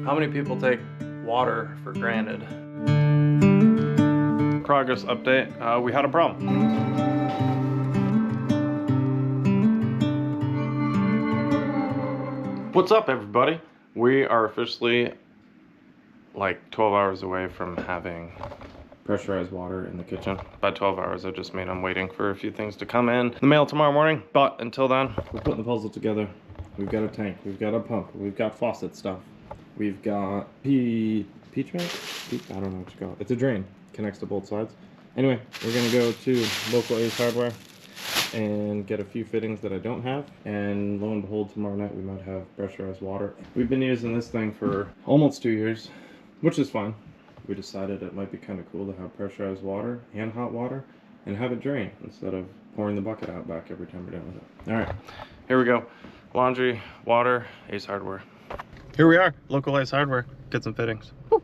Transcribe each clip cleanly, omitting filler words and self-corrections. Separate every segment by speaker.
Speaker 1: How many people take water for granted? Progress update. We had a problem. What's up, everybody? We are officially like 12 hours away from having pressurized water in the kitchen. By 12 hours, I just mean I'm waiting for a few things to come in the mail tomorrow morning. But until then, we're putting the puzzle together. We've got a tank, we've got a pump, we've got faucet stuff. We've got I don't know what you call it. It's a drain, connects to both sides. Anyway, we're gonna go to local Ace Hardware and get a few fittings that I don't have, and lo and behold, tomorrow night we might have pressurized water. We've been using this thing for almost 2 years, which is fine. We decided it might be kind of cool to have pressurized water and hot water and have it drain instead of pouring the bucket out back every time we're done with it. All right, here we go. Laundry, water, Ace Hardware. Here we are, local Ace Hardware. Get some fittings. Woo.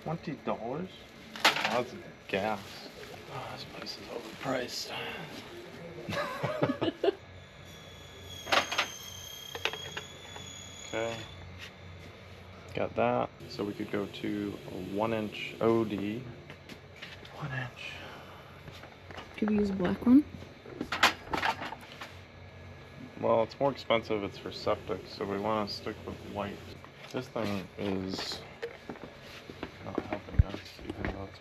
Speaker 1: $20? Oh, that's gas. Oh, this place is overpriced. Okay. Got that. So we could go to a 1-inch OD. 1 inch.
Speaker 2: Could we use a black one?
Speaker 1: Well, it's more expensive. It's for septic, so we want to stick with white. This thing is not helping us, even though it's...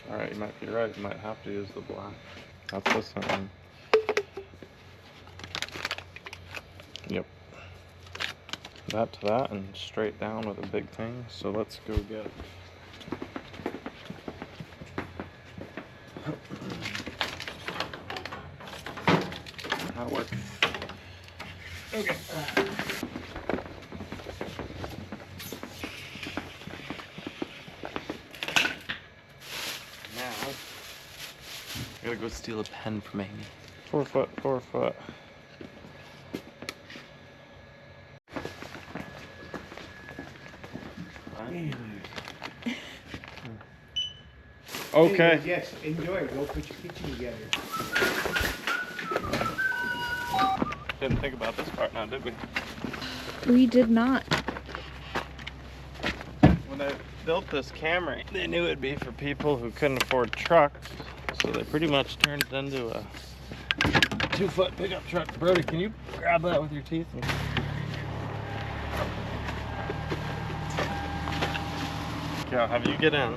Speaker 1: Alright, you might be right. You might have to use the black. That's this one. Yep. That to that and straight down with a big thing. So let's go get it. That works. Okay. Now, I gotta go steal a pen from Amy. 4 foot, 4 foot. Okay.
Speaker 3: Hey, yes, enjoy. Go put your kitchen together.
Speaker 1: Didn't think about this part now, did we?
Speaker 2: We did not.
Speaker 1: When they built this Camry, they knew it'd be for people who couldn't afford trucks, so they pretty much turned it into a 2-foot pickup truck. Brody, can you grab that with your teeth? Okay, I'll have you get in.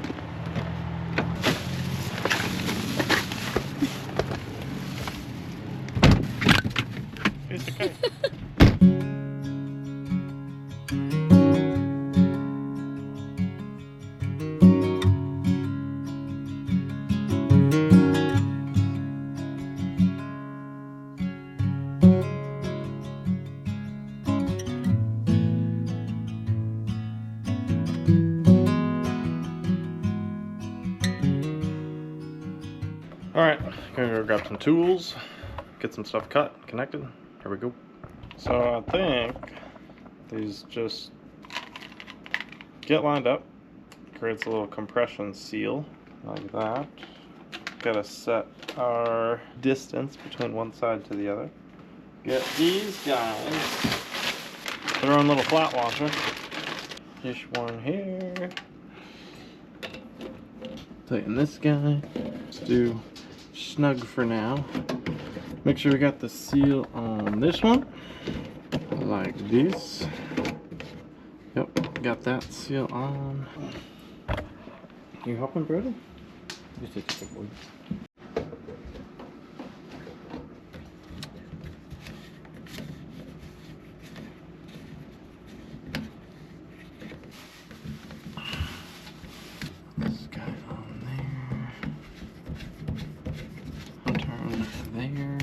Speaker 1: Piece of cake. Alright, gonna go grab some tools, get some stuff cut, connected. Here we go. So I think these just get lined up, creates a little compression seal like that. Gotta set our distance between one side to the other. Get these guys, their own little flat washer. This one here. Tighten this guy. Let's do snug for now. Make sure we got the seal on this one, like this. Yep, got that seal on. You helping, brother? Just take a boy. This guy on there. Turn there.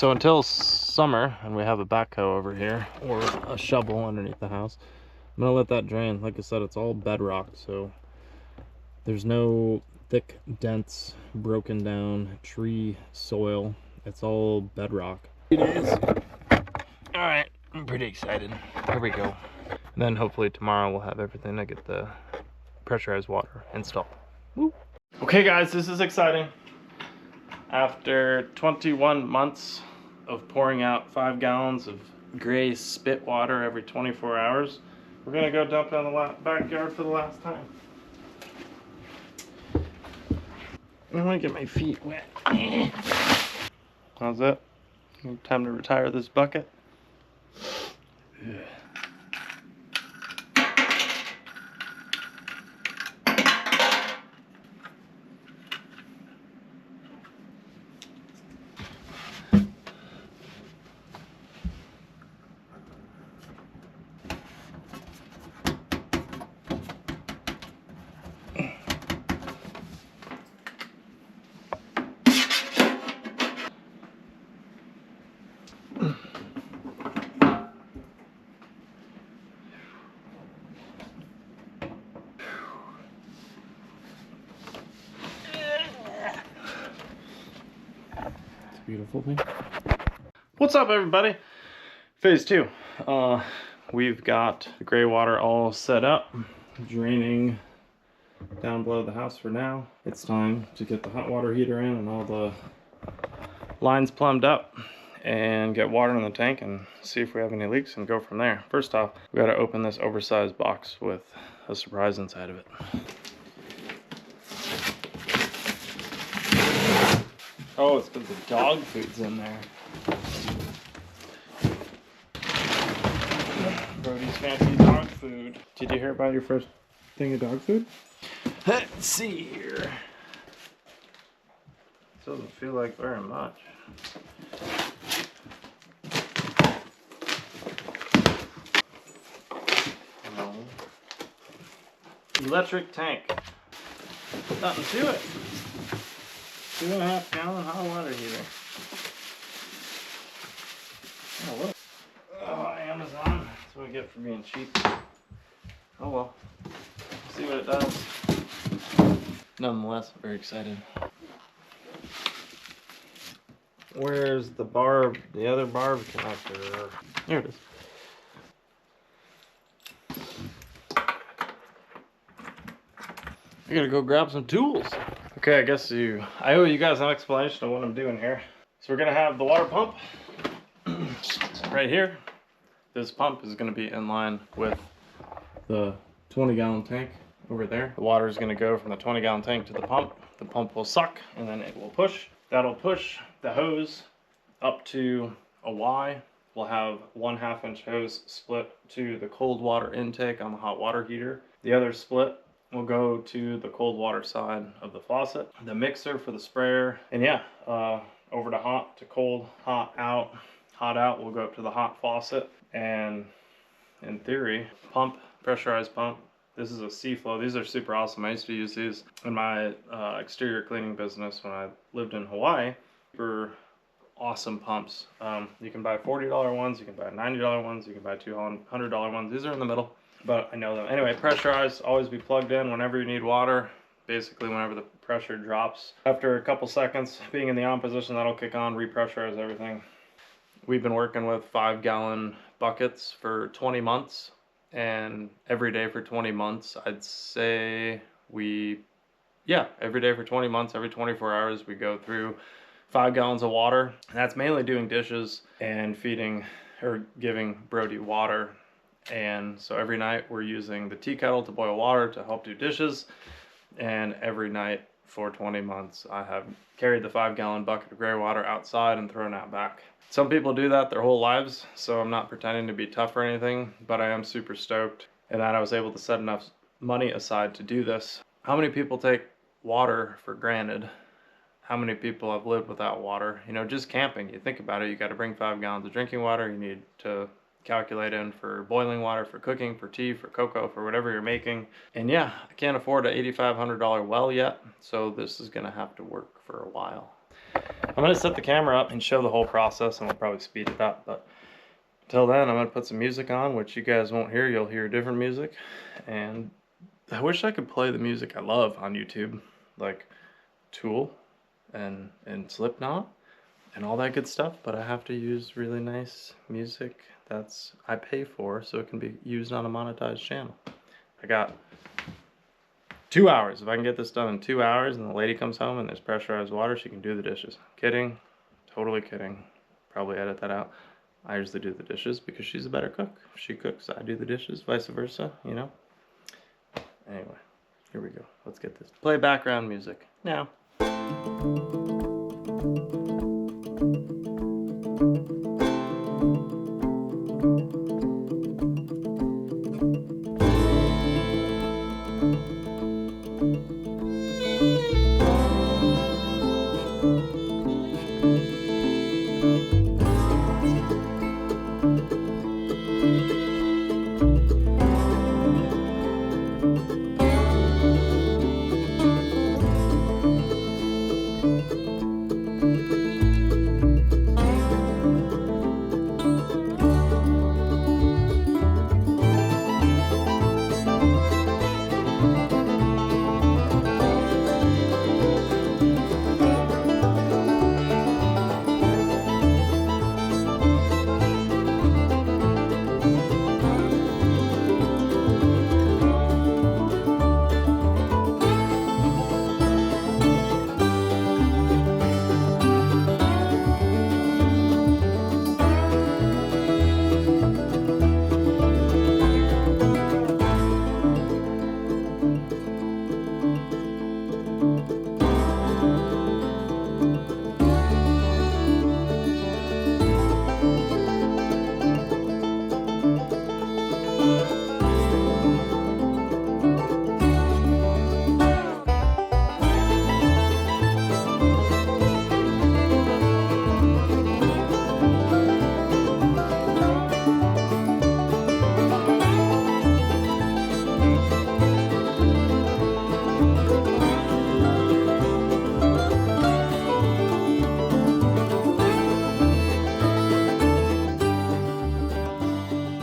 Speaker 1: So until summer, and we have a backhoe over here, or a shovel underneath the house, I'm gonna let that drain. Like I said, it's all bedrock, so there's no thick, dense, broken down tree soil. It's all bedrock. It is. All right, I'm pretty excited. Here we go. And then hopefully tomorrow we'll have everything to get the pressurized water installed. Woo. Okay guys, this is exciting. After 21 months of pouring out 5 gallons of gray spit water every 24 hours, we're gonna go dump it in the backyard for the last time. I want to get my feet wet. How's that? Time to retire this bucket. Yeah. Beautiful thing. What's up, everybody? Phase 2. We've got the gray water all set up, draining down below the house for now. It's time to get the hot water heater in and all the lines plumbed up and get water in the tank and see if we have any leaks and go from there. First off, we got to open this oversized box with a surprise inside of it. Oh, it's because the dog food's in there. Brody's fancy dog food. Did you hear about your first thing of dog food? Let's see here. Doesn't feel like very much. No. Electric tank. Nothing to it. 2.5 gallon hot water heater. Oh, look. Oh, Amazon. That's what I get for being cheap. Oh well. See what it does. Nonetheless, very excited. Where's the other barb connector? Here it is. I gotta go grab some tools. Okay, I owe you guys an explanation of what I'm doing here. So we're gonna have the water pump right here. This pump is gonna be in line with the 20-gallon tank over there. The water is gonna go from the 20-gallon tank to the pump. The pump will suck and then it will push. That'll push the hose up to a Y. We'll have 1/2 inch hose split to the cold water intake on the hot water heater. The other split will go to the cold water side of the faucet. The mixer for the sprayer, and yeah, over to hot to cold, hot out will go up to the hot faucet. And in theory, pressurized pump. This is a C-Flow. These are super awesome. I used to use these in my exterior cleaning business when I lived in Hawaii. Super awesome pumps. You can buy $40 ones, you can buy $90 ones, you can buy $200 ones. These are in the middle, but I know them. Anyway, pressurized, always be plugged in whenever you need water, basically whenever the pressure drops. After a couple seconds being in the on position, that'll kick on, repressurize everything. We've been working with 5-gallon buckets for 20 months, and every day for 20 months, I'd say every day for 20 months, every 24 hours, we go through 5 gallons of water. And that's mainly doing dishes and feeding or giving Brody water. And so every night we're using the tea kettle to boil water to help do dishes. And every night for 20 months, I have carried the 5-gallon bucket of gray water outside and thrown out back. Some people do that their whole lives, so I'm not pretending to be tough or anything, but I am super stoked and that I was able to set enough money aside to do this. How many people take water for granted? How many people have lived without water? You know, just camping, you think about it, you got to bring 5 gallons of drinking water. You need to calculate in for boiling water, for cooking, for tea, for cocoa, for whatever you're making. And yeah, I can't afford an $8,500 well yet, so this is gonna have to work for a while. I'm gonna set the camera up and show the whole process, and we'll probably speed it up, but until then I'm gonna put some music on, which you guys won't hear. You'll hear different music, and I wish I could play the music I love on YouTube, like Tool and Slipknot and all that good stuff, but I have to use really nice music that's I pay for so it can be used on a monetized channel. I got 2 hours. If I can get this done in 2 hours and the lady comes home and there's pressurized water, she can do the dishes. Kidding. Totally kidding. Probably edit that out. I usually do the dishes because she's a better cook. If she cooks, I do the dishes, vice versa, you know? Anyway, here we go. Let's get this. Play background music now.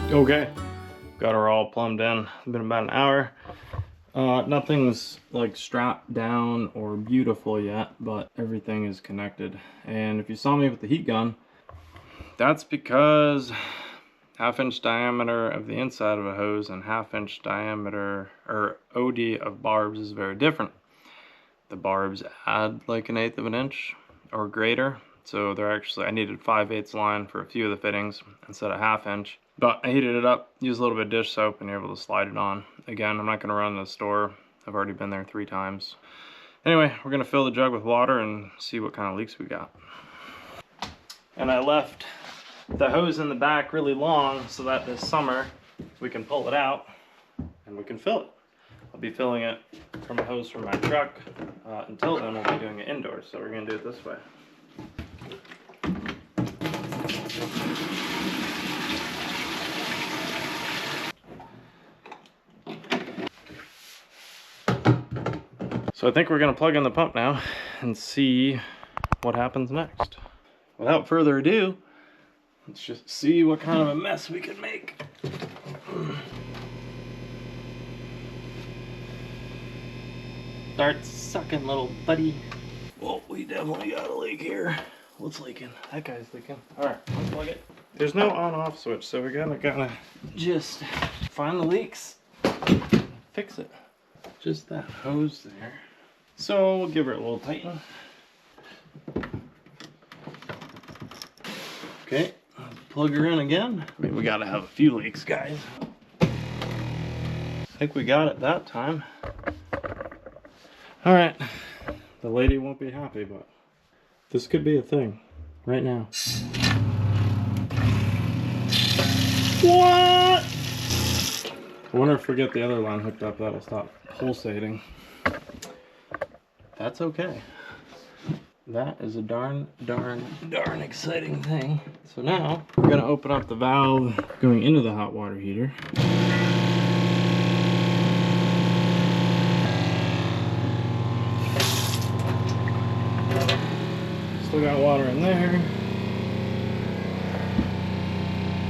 Speaker 1: Okay, got her all plumbed in. It's been about an hour. Nothing's like strapped down or beautiful yet, but everything is connected. And if you saw me with the heat gun, that's because 1/2 inch diameter of the inside of a hose and 1/2 inch diameter or OD of barbs is very different. The barbs add like 1/8 of an inch or greater. So they're actually, I needed 5/8 line for a few of the fittings instead of 1/2 inch. But I heated it up, used a little bit of dish soap, and you're able to slide it on. Again, I'm not gonna run to the store. I've already been there 3 times. Anyway, we're gonna fill the jug with water and see what kind of leaks we got. And I left the hose in the back really long so that this summer we can pull it out and we can fill it. I'll be filling it from a hose from my truck. Until then, we'll be doing it indoors, so we're gonna do it this way. So I think we're gonna plug in the pump now and see what happens next. Without further ado, let's just see what kind of a mess we can make. Start sucking, little buddy. Well, we definitely got a leak here. What's leaking? That guy's leaking. Alright, unplug it. There's no on-off switch, so we gotta just find the leaks, fix it. Just that hose there. So we'll give her a little tighten. Okay, plug her in again. I mean, we gotta have a few leaks, guys. I think we got it that time. All right, the lady won't be happy, but this could be a thing right now. What? I wonder if we get the other line hooked up, that'll stop pulsating. That's okay. That is a darn exciting thing. So now we're gonna open up the valve going into the hot water heater. Still got water in there.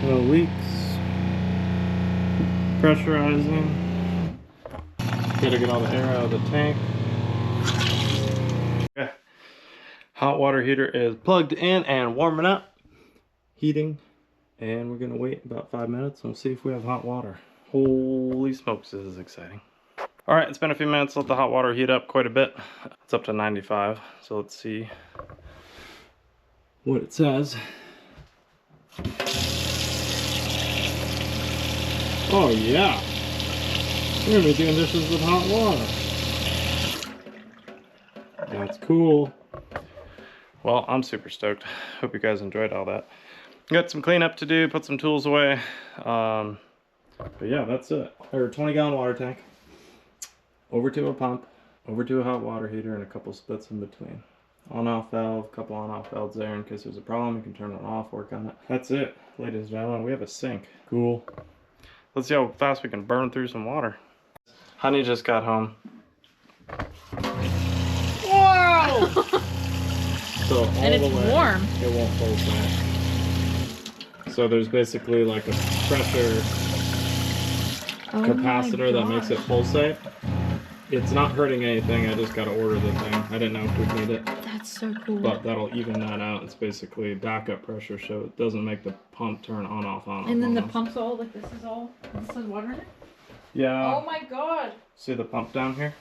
Speaker 1: No leaks. Pressurizing. Gotta get all the air out of the tank. Okay. Hot water heater is plugged in and warming up. Heating. And we're gonna wait about 5 minutes and we'll see if we have hot water. Holy smokes, this is exciting. All right, it's been a few minutes. Let the hot water heat up quite a bit. It's up to 95. So let's see what it says. Oh yeah, we're gonna be doing dishes with hot water. That's cool. Well, I'm super stoked. Hope you guys enjoyed all that. Got some cleanup to do, put some tools away. But yeah, that's it. Our 20-gallon water tank. Over to a pump, over to a hot water heater, and a couple splits in between. On-off valve, couple on-off valves there in case there's a problem. You can turn it off, work on it. That's it, ladies and gentlemen. We have a sink. Cool. Let's see how fast we can burn through some water. Honey just got home. Whoa! So all
Speaker 2: And it's
Speaker 1: the way,
Speaker 2: warm.
Speaker 1: it won't pulsate. So there's basically like a pressure capacitor that makes it pulsate. It's not hurting anything. I just got to order the thing. I didn't know if we'd need it.
Speaker 2: That's so cool.
Speaker 1: But that'll even that out. It's basically backup pressure, so it doesn't make the pump turn on, off, on, off.
Speaker 2: And then the
Speaker 1: off.
Speaker 2: pump's all like this is water in it?
Speaker 1: Yeah.
Speaker 2: Oh my god.
Speaker 1: See the pump down here?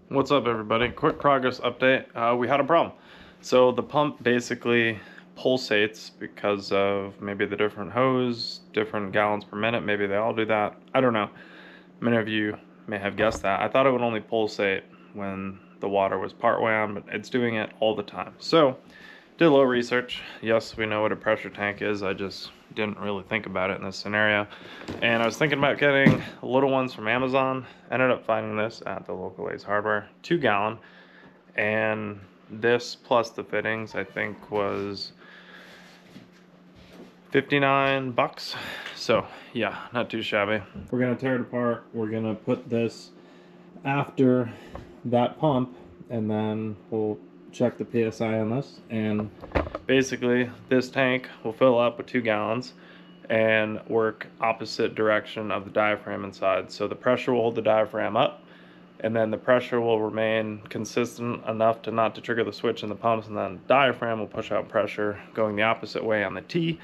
Speaker 1: What's up, everybody? Quick progress update. We had a problem. So the pump basically pulsates because of maybe the different hose, different gallons per minute. Maybe they all do that. I don't know. Many of you may have guessed that. I thought it would only pulsate when the water was partway on, but it's doing it all the time. So did a little research. Yes, we know what a pressure tank is. I just didn't really think about it in this scenario. And I was thinking about getting little ones from Amazon. Ended up finding this at the local Ace Hardware, 2-gallon. And this plus the fittings, I think was 59 bucks. So yeah, not too shabby. We're gonna tear it apart. We're gonna put this after that pump, and then we'll check the PSI on this. And basically this tank will fill up with 2 gallons and work opposite direction of the diaphragm inside. So the pressure will hold the diaphragm up, and then the pressure will remain consistent enough to not to trigger the switch in the pumps, and then the diaphragm will push out pressure going the opposite way on the T.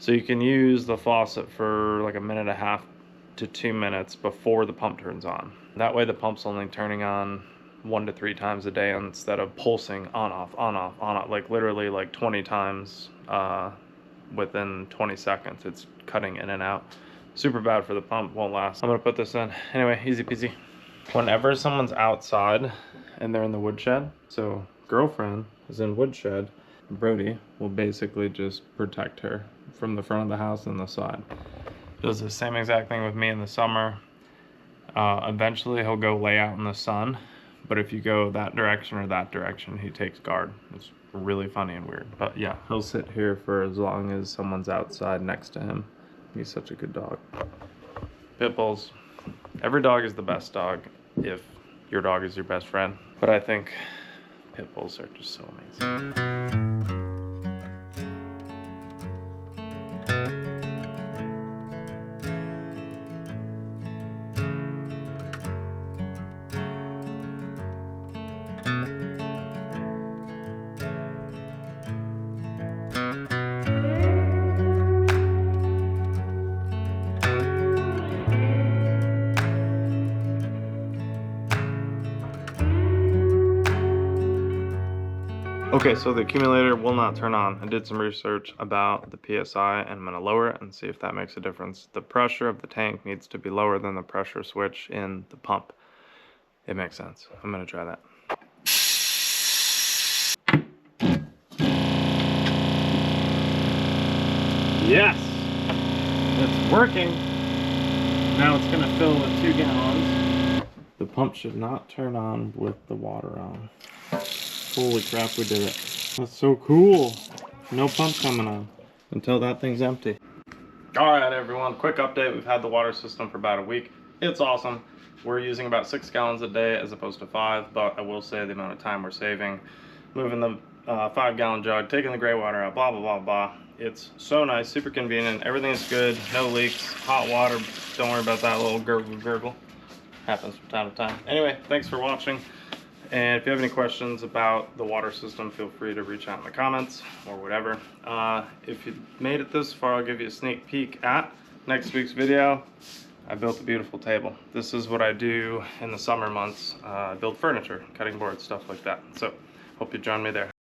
Speaker 1: So you can use the faucet for like 1.5 to 2 minutes before the pump turns on. That way the pump's only turning on 1 to 3 times a day instead of pulsing on off, like literally like 20 times within 20 seconds. It's cutting in and out. Super bad for the pump, won't last. I'm gonna put this in. Anyway, easy peasy. Whenever someone's outside and they're in the woodshed, so girlfriend is in woodshed, Brody will basically just protect her from the front of the house and the side. Does the same exact thing with me in the summer. Eventually he'll go lay out in the sun, but if you go that direction or that direction, he takes guard. It's really funny and weird. But yeah, he'll sit here for as long as someone's outside next to him. He's such a good dog. Pit bulls. Every dog is the best dog if your dog is your best friend. But I think pit bulls are just so amazing. Okay, so the accumulator will not turn on. I did some research about the PSI and I'm gonna lower it and see if that makes a difference. The pressure of the tank needs to be lower than the pressure switch in the pump. It makes sense. I'm gonna try that. Yes, it's working. Now it's gonna fill with 2 gallons. The pump should not turn on with the water on. Holy crap, we did it. That's so cool. No pump coming on until that thing's empty. All right, everyone, quick update. We've had the water system for about a week. It's awesome. We're using about 6 gallons a day as opposed to 5, but I will say the amount of time we're saving moving the 5-gallon jug, taking the gray water out, blah, blah, blah, blah. It's so nice, super convenient, everything's good, no leaks, hot water, don't worry about that little gurgle. Happens from time to time. Anyway, thanks for watching. And if you have any questions about the water system, feel free to reach out in the comments or whatever. If you made it this far, I'll give you a sneak peek at next week's video. I built a beautiful table. This is what I do in the summer months. I build furniture, cutting boards, stuff like that. So hope you join me there.